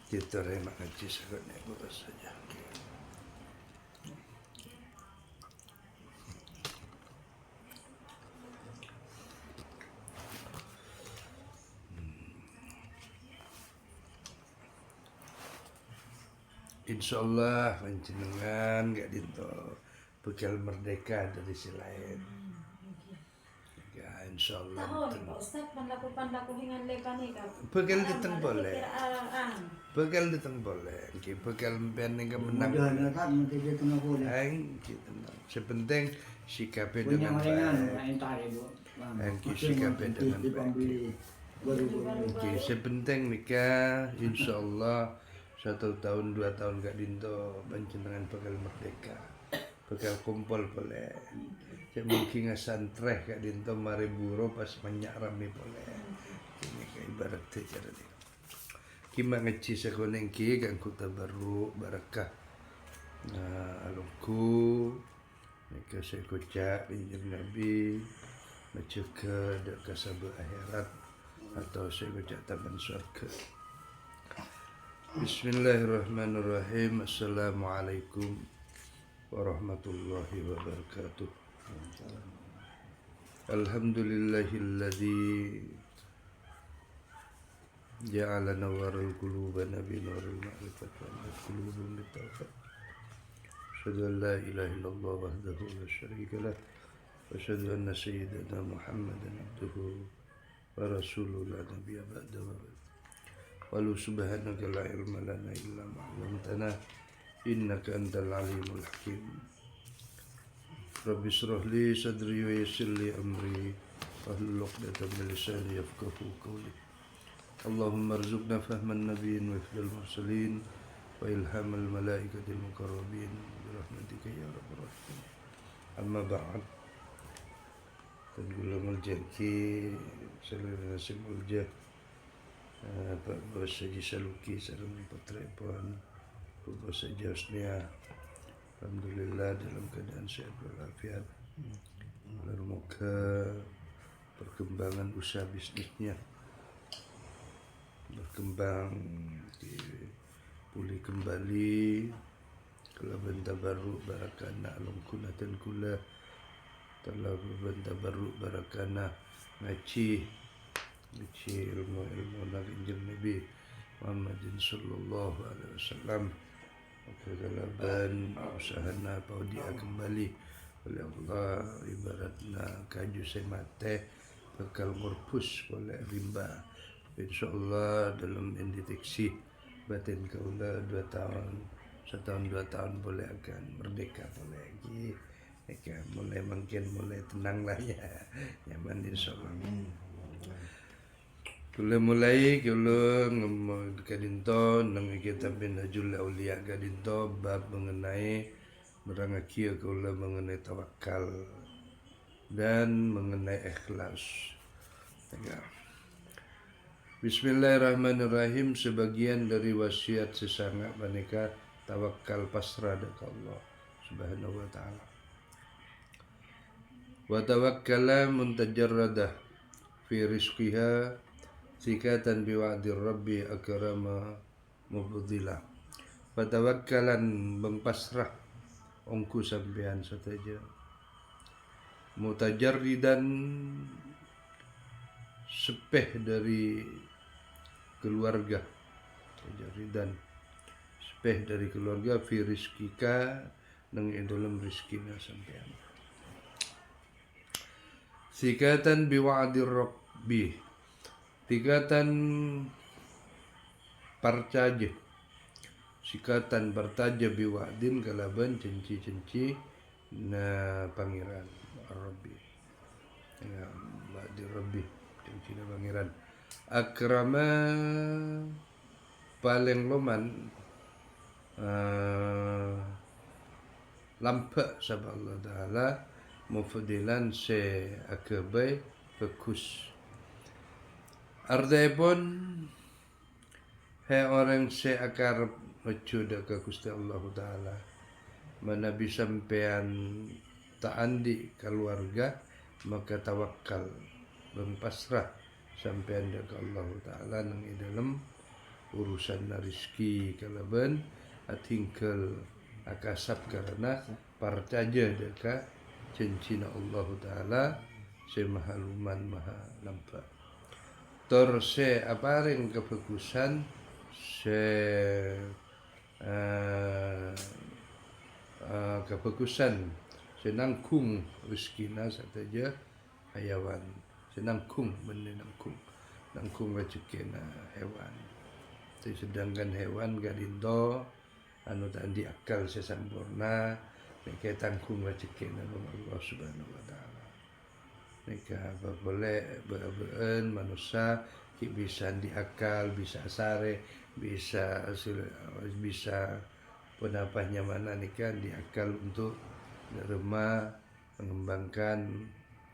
Kita remak ngaji sangat nek boros saja. Insyaallah panjenengan gak dinto bekal merdeka dari si lain. Ya insyaallah. Tahun Pak Ustaz pandaku hingan lepani ka. Bekal diteng boleh. Bekal diteng boleh. Ki bekal ben ning menang. Mudah kan mesti tengah boleh. Gitu. Sepenting sikape Punya dengan maringan baik. kain tari bu. Sikape dengan baik. Oke, sepenting nikah, insyaallah 1 tahun 2 tahun gak dinto panjenengan bakal merdeka, bakal kumpul boleh. Cek mungkin ngasantreh gak dinto mari buro pas banyak rame boleh. Ini kayak ibarat cara dia. Kima ngaji sekoneng ki kan kota baru barakah. Alungku nikah saya kocak pinjam Nabi macam ke dak kasabah akhirat atau saya baca taman surga. Bismillahirrahmanirrahim. Assalamualaikum warahmatullahi wabarakatuh. Alhamdulillahilladzi ja'ala nawwarul qulubana bi nuril ma'rifat wa qulubun bitawfiq. Asyhadu an la ilaha illallah wahdahu la syarika lah wa asyhadu anna sayyidana Muhammadan abduhu wa rasuluhu la nabiyya ba'dahu. Walau subhanaka la ilma lana illa ma 'allamtana innaka antal alimul hakim. Rabbi shrah li sadri wa yassir li amri wahlul 'uqdatam min lisani yafqahu qawli. Allahumma arzuqna fahman nabiyyin wa ifdal mursalin wa ilhamal malaikatil muqarrabin bi rahmatika ya rabbal alamin. Amma ba'd. Tenggulam al-jaki sallallahu alaihi Pak Bos Haji Saluki sareng Patrepoan Bos Haji Husnia, alhamdulillah dalam keadaan sehat walafiat. Semoga perkembangan usaha bisnisnya berkembang, pulih kembali, kalau benda baru barakana alungkuna dan kula telah benda baru barakana ngaji ilmu Nabi Muhammadin sallallahu alaihi wasallam. Kegalaban usahana paudia kembali oleh Allah, ibaratna kaju semate bakal ngurpus oleh rimba insyaallah dalam mendeteksi batin kaula 2 tahun 1 tahun 2 tahun boleh akan merdeka boleh lagi. Mulai makin mulai tenang lah ya nyaman insyaallah. Kula mulai kula kadinto nang kitab Minhajul Auliya kadinto bab mengenai merangaki kula mengenai tawakal dan mengenai ikhlas. Ya. Bismillahirrahmanirrahim. Sebagian dari wasiat sesanga maneka tawakal pasrah kepada Allah Subhanahu wa taala. Wa tawakkala muntajarradah fi rizqiha sikatan biwa'dir rabbi akrama mubdila. Patawakkalan bangpasrah ongku sampean sateja mutajarridan sepeh dari keluarga, mutajarridan sepeh dari keluarga fi rizkika nang dalam rizkina sampean. Sikatan biwa'dir rabbi tikatan parcaja sikatan partaja biwadin kalaban cenci na pangeran Rabbi ya ba'di Rabbi cenci na pangeran akrama paling loman lampa sabah Allah Ta'ala mufadilan se akabai bagus. Ardaipun he orang se akar mecuda ke Gusti Allah Ta'ala manabi sampean taandi keluarga maka tawakal bang pasrah sampean ke Allah Ta'ala nang dalam urusan rizki kalaban atingkel akasap karena percaya deka cincina Allah Ta'ala se maha luman maha nampak tor se apareng kefokusan se kefokusan senangkung rezekina saja hayawan senangkung nangkung rezekina hewan sedangkan hewan gadindo anu tak diakal sesempurna mereka tangkung rezekina Allah Subhanahu wa taala mereka boleh beun manusia bisa diakal bisa sare bisa pendapatnya mana nikah diakal untuk menerima mengembangkan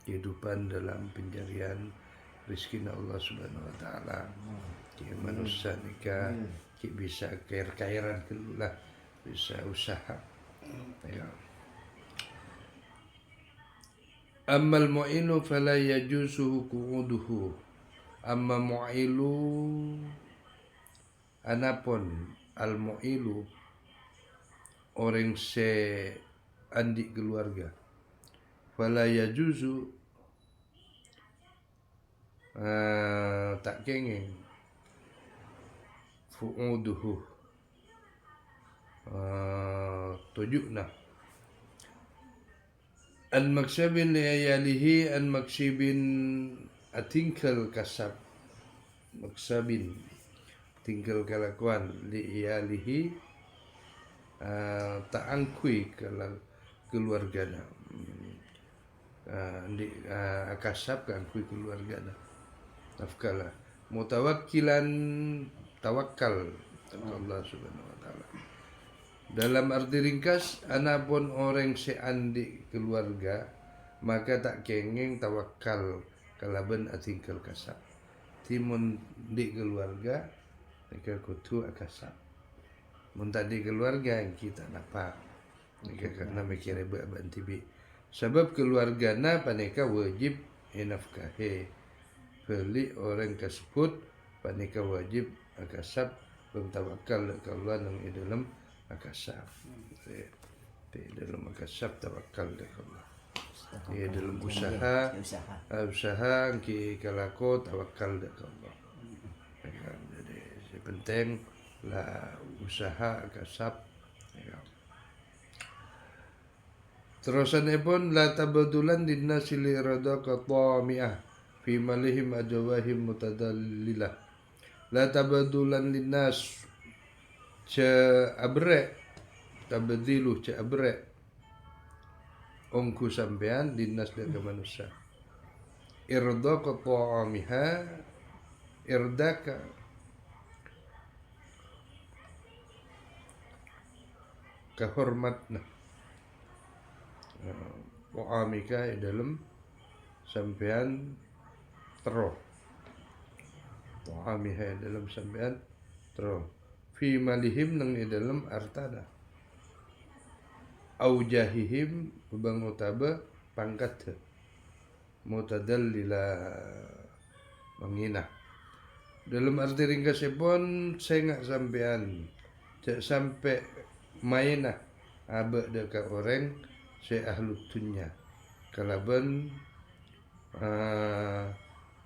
kehidupan dalam pencarian rezeki Allah Subhanahu wa taala. Manusia nikah bisa kairan kelulah bisa usaha. Ya. Ammal mu'ilu fala yajuzu qu'uduhu. Amma mu'ilu anapun al mu'ilu orang se andi keluarga fala yajuzu tak kengeng fu'uduhu tujukna an maksabin li ayalihi an maksibin atingkal kasab maksabin tinggal kelakuan li iyalihi taangkui keluargana akasab kaangkui keluargana nafkala mutawakkilan tawakal Allah Subhanahu wa taala dalam arti ringkas anapun orang seandi keluarga maka tak kengeng tawakal kalaban atingkal kasab timun di keluarga mereka kutu akasab mun tadi keluarga yang kita napa mereka karena mikir bantibi sebab keluarga na paneka wajib nafkahe beli orang tersebut paneka wajib akasab bertawakal kalau nang dalam akasab di dalam akasab tawakal Allah di dalam usaha ki kalako tawakal Allah jadi penting lah usaha kasab ya. Terusanipun la tabadulan dinnasi li rada qatami'ah fi malihim ajwahim mutadallilah la tabadulan linnas ca abre tabadilu ca abre ongku sampean dinas daga manusia irda qatamiha irdaka kehormatna wa'amika dalam sampean tero wa'amiha dalam sampean tero fi malihim nang dalam artana au jahihim bang utaba pangkat mutadallila mangina dalam arti ringkasipun saya nggak sampean sampai mainah abek dekat orang se ahlu dunya kalaban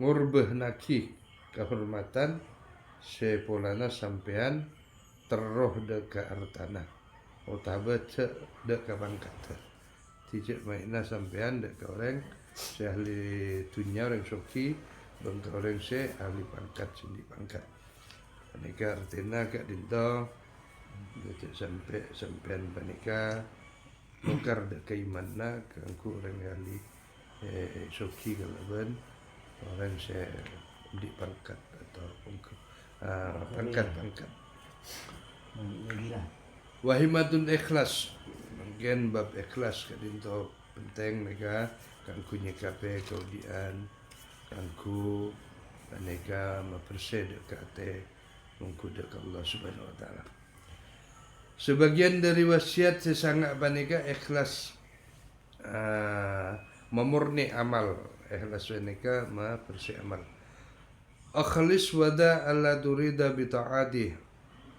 ngurbeh naki kehormatan se polana sampean teroh dekat artana utabe cek dekat pangkat tidak mainah sampean dekat orang se ahli dunya orang soki bangka orang se ahli pangkat sendi pangkat mereka artinya kak dinto sampai panika nukar da kaimanna kangku orang ahli soki kalaban orang saya di pangkat atau pangkat wahimatun ikhlas mungkin bab ikhlas kadinto penting mereka kangku nyekape kaudian kangku mereka memperse dekate mungku dekat Allah Subhanahu wa taala. Sebagian dari wasiat sesangak panika ikhlas memurni amal ikhlas panika bersih amal Akhlis wada alla turida bi ta'atih.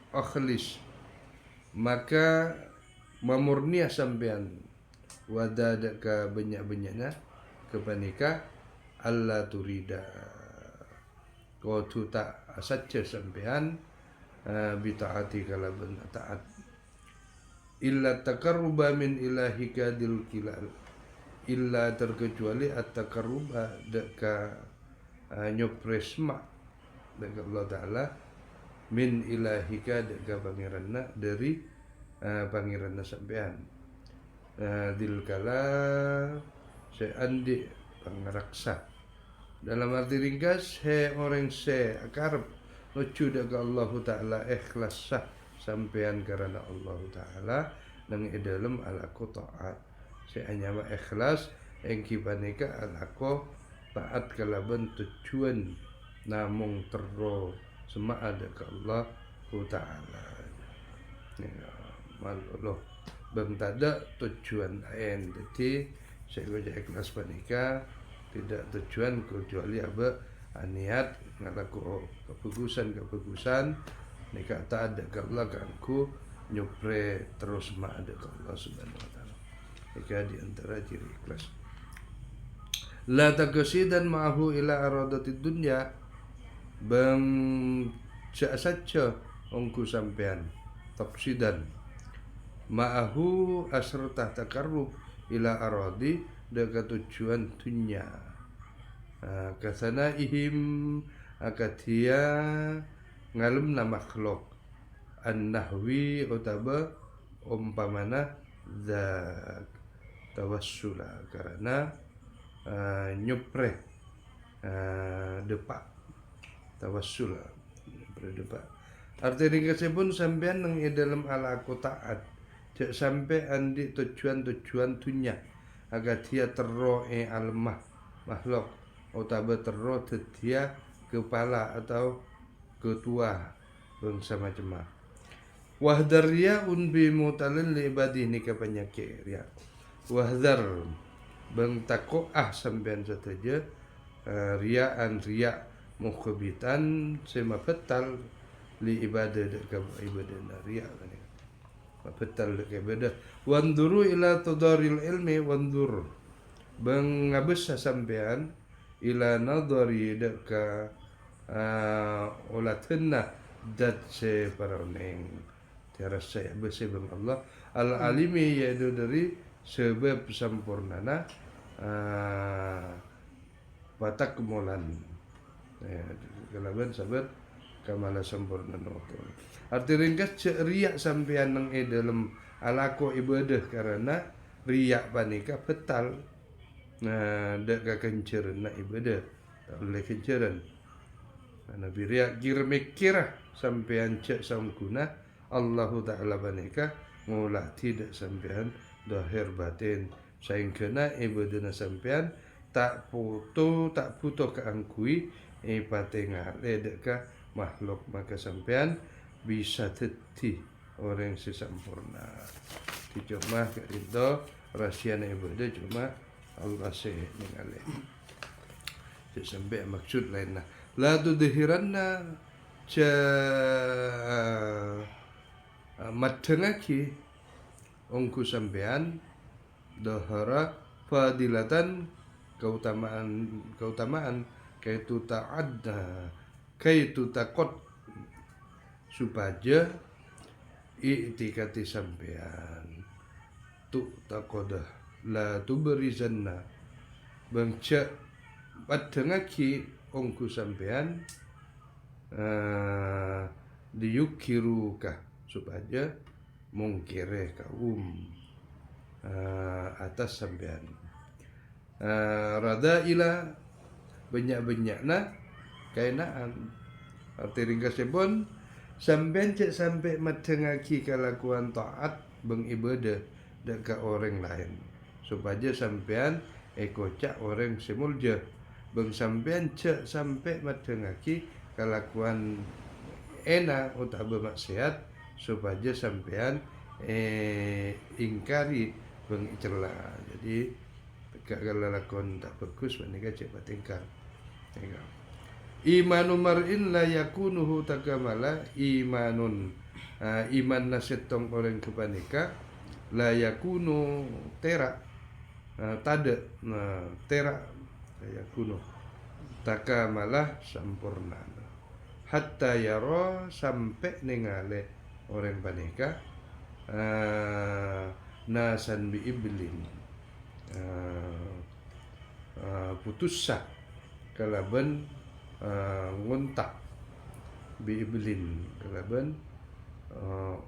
Akhlis, maka memurnia sampean wada ka banyak-banyaknya kepanika alla turida kau tu tak saja sampean bi ta'ati kalaban taat illa takarruba min ilahika dil kilal, illa terkecuali at-takarruba deka nyopresma deka Allah Ta'ala min ilahika deka pangeranna dari pangeranna sampean dil kala seandi pangraksa. Dalam arti ringkas orang akarep lucu deka Allah Ta'ala ikhlas sah sampean karena Allah Ta'ala nang dalam alaku taat seanyama ikhlas yang kipanika alaku taat kalaban tujuan namung terro sema ada ke Allah Ta'ala ya, maluloh bang tada tujuan lain. Jadi saya baca ikhlas panika tidak tujuan kecuali apa niat ngalaku kebagusan nika tak ada ke Allah kanku nyupre terus ma ada ke Allah Subhanahu wa taala. Ika di antara ciri ikhlas. La takasidan ma'ahu ila aradatid dunya, bang saja ongku sampean taksidan ma'ahu asrata takarrub ila aradi dekat tujuan dunya. Kasana ihim akatia ngalemna makhluk an-nahwi utaba umpamana zak tawassula karena nyupre depak tawassula nyupre depak. Arti ringkasnya pun sampean nang dalam ala aku taat cek sampai andi tujuan dunia agar dia terro almah makhluk utaba terro dia kepala atau ketua bangsa macam. Wahdar riya unbi mutalil li ibadi ni penyakit riya. Wahdar bang tako sampean saja riyaan riya mukhbitan sema betal li ibadah ke ibadah riya kan. Betal ke ibadah. Wanduru ila tadaril ilmi wandur bang ngabes sampean ila nadari deka ulatna dat se paroneng tiara saya besi bang Allah al alimi yaitu dari sebab sempurnana batak kemulan kalaban sabar kamala sempurna waktu. Arti ringkas riak sampean nang dalam alako ibadah karena riak panika betal dek kenceran na ibadah oleh kenceran. Nabi riak kira mikirah sampean cek samguna Allah Ta'ala panika ngulah tidak sampean dohir batin sehingga ibadah sampean tak butuh keangkui ngale deka makhluk maka sampean bisa teti orang sesempurna. Cuma itu rahasia ibadah cuma Allah ngale. Sampai maksud lainnya la tudhiranna ca matengaki ongku sampean dahara fadilatan keutamaan kaitu ta'adda kaitu takot supaya i'tikati sampean tu takodah la tuberizanna bangca padengaki ongku sampean diyukiruka supaya mungkire kaum atas sampean rada ila banyak-banyakna kainaan. Arti ringkasnya pun sampean cek sampai madengaki kelakuan taat bang ibadah dekat orang lain supaya sampean kocak orang semulja bang sampean cek sampai madengaki kelakuan enak utama maksiat supaya sampean ingkari bang celah. Jadi kalau lakon tak bagus menika cek batingkar. Imanu mar'in la yakunuhu takamala imanun iman nasetong orang kepanika la yakunu tera tada tera la yakunu takamala sampurna hatta yaro sampai ningale orang panika nasan bi iblin putusa kalaban ngunta bi iblin kalaban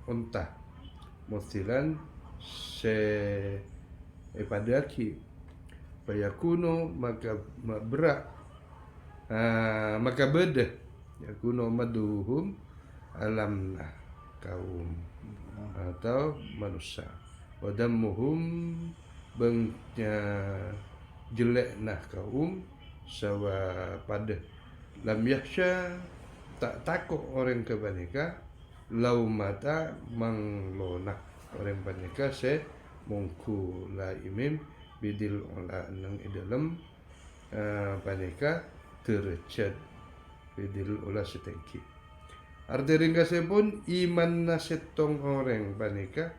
unta muthilan se padaki payakuno maka berak maka beda yakuno maduhum alamna kaum atau manusia wadamuhum bengnya jelek nah kaum sawa pada lam yahsya tak takut orang kebanyakan lau mata manglona orang panika se mungku la imim bidil ola nang idalem panika tercet bidil ola setengki arti ringkasnya pun iman nasetong orang panika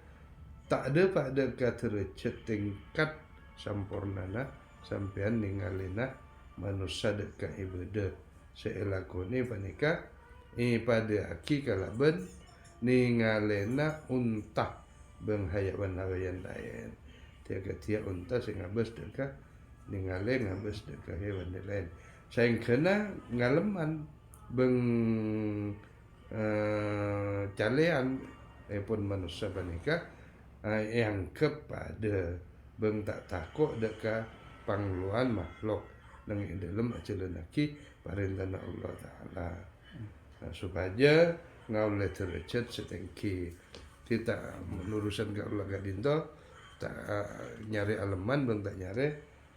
tak ada pada tercet tingkat sampurnana sampean ningalina manusia dekat ibadah seelakone panika pada aki kalaban ningalena unta beng hayawan-hayawan lain tiap-tiap unta sing ngabes dekat ningale ngabes dekat hewan lain saing kena ngaleman beng calean pun manusia panika yang kepada beng tak takut dekat pangluan makhluk nang dalam ajalanaki perintah Allah Taala supaya ngaule tercet setengki kita melurusan ke Allah gadinto tak nyari aleman bang tak nyari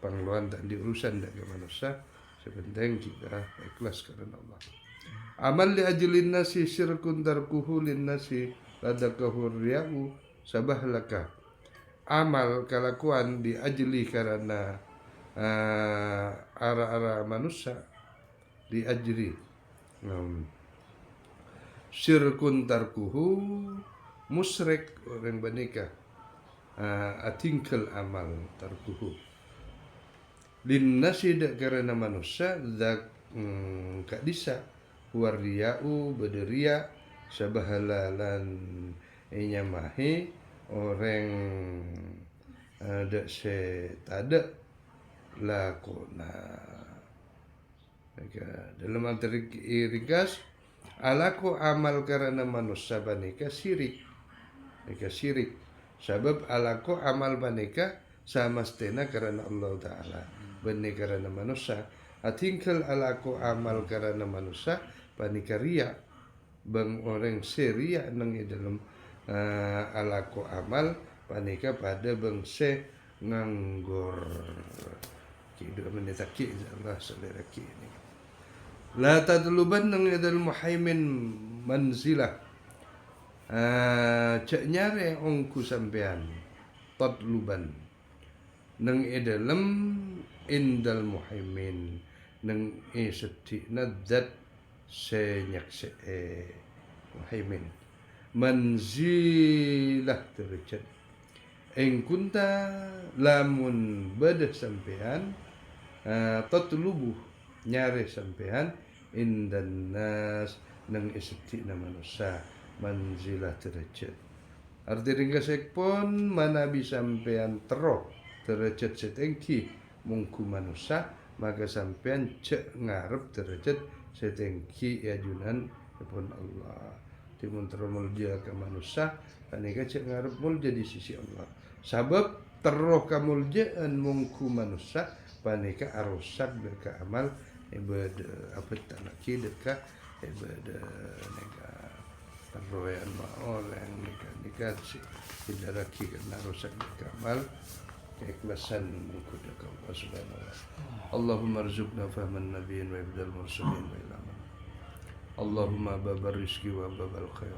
pangluan tak diurusan dak ke manusia sepenting kita ikhlas karena Allah amal li ajlin nasi syirkun tarkuhu lin nasi ladakahu riya'u sabahlaka amal kelakuan di ajli karena ara-ara manusia di ajri syirkun tarkuhu musyrik orang banika atingkal amal tarkuhu lin nasi dak karena manusia dak kadisa wariyau bederia sabahalalan inyamahi orang dak se tada lakona dalam arti ringkas alaku amal karena manusia banika sirik sebab alaku amal banika sama stena karena Allah Ta'ala benih karena manusia atingkal alaku amal karena manusia banika ria bang orang seria nang dalam alaku amal banika pada bang se nganggur kidu menitaki Allah saudara ini la tadluban nang idal muhaimin manzilah cek nyare ongku sampean tadluban nang idalem indal muhaimin nang seti nadzat senyak se muhaimin manzilah tercet ing kunta lamun badah sampean tatlubu nyare sampean indan nas nang iseti na manusia manzilah derajat arti ringkasek pun manabi sampean derajat setengki mungku manusia maka sampean cek ngarep derajat setengki yajunan pun Allah timun termulja ke manusia panika cek ngarep mulja di sisi Allah sabab terroh kamuljaan mungku manusia panika arusak deka amal ibadah apa tak laki deka ibadah nega terroyan maolen nika si tidak laki kena rusak deka amal keikhlasan mungku deka Allah subhanahu wa ta'ala Allahumma arzuqna fahman nabiyyin wa ibdal mursalin wa ilaman Allahumma babar rizki wa babal khair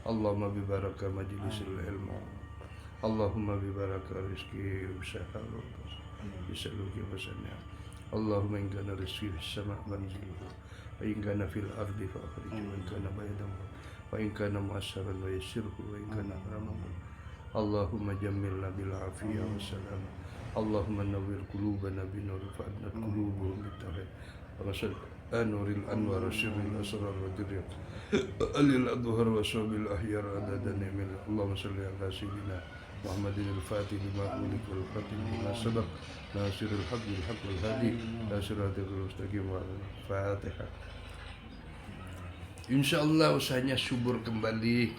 Allahumma bibaraka majlisil ilmu Allahumma bibaraka rizki usaha bisaluki wasanya Allahumma in kana rizki fis sama' manziluhu وإن كان في الأرض فأخرجه وإن كان بينهما وإن كان مؤثرا ويسره وإن كان حراما اللهم جملنا بالعافية والسلام اللهم نور قلوبنا بنور فأدنت قلوبهم بالتوحيد ورسل نور الأنوار سر الأسرار والدريات الأظهر وصوب الأحيار عدد نعم اللهم صل على سيدنا محمد الفاتح لما أولك والخاتم لما سبق ناصر الحق بالحق والهادي إلى صراطك المستقيم والفاتحة. Insya Allah usahanya subur kembali.